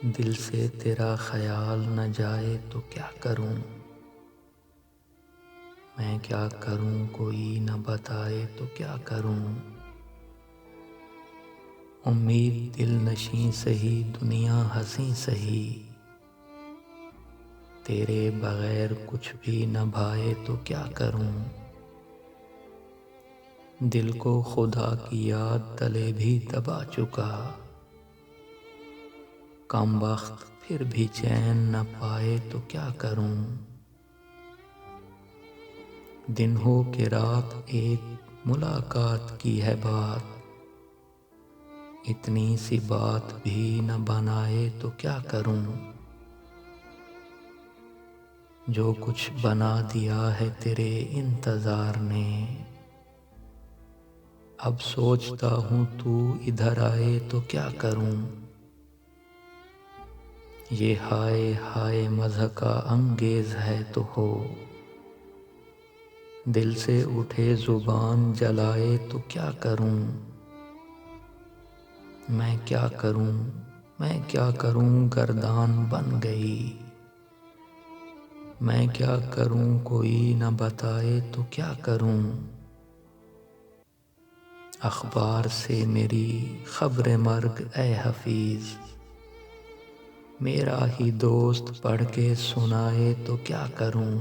دل سے تیرا خیال نہ جائے تو کیا کروں، میں کیا کروں کوئی نہ بتائے تو کیا کروں۔ امید دل نشیں سہی دنیا ہنسی سہی، تیرے بغیر کچھ بھی نہ بھائے تو کیا کروں۔ دل کو خدا کی یاد تلے بھی دبا چکا، کم بخت پھر بھی چین نہ پائے تو کیا کروں۔ دن ہو کہ رات ایک ملاقات کی ہے بات، اتنی سی بات بھی نہ بنائے تو کیا کروں۔ جو کچھ بنا دیا ہے تیرے انتظار نے، اب سوچتا ہوں تو ادھر آئے تو کیا کروں۔ یہ ہائے ہائے مضحکہ انگیز ہے تو ہو، دل سے اٹھے زبان جلائے تو کیا کروں۔ میں کیا کروں میں کیا کروں گردان بن گئی، میں کیا کروں کوئی نہ بتائے تو کیا کروں۔ اخبار سے میری خبر مرگ اے حفیظ، میرا ہی دوست پڑھ کے سنائے تو کیا کروں۔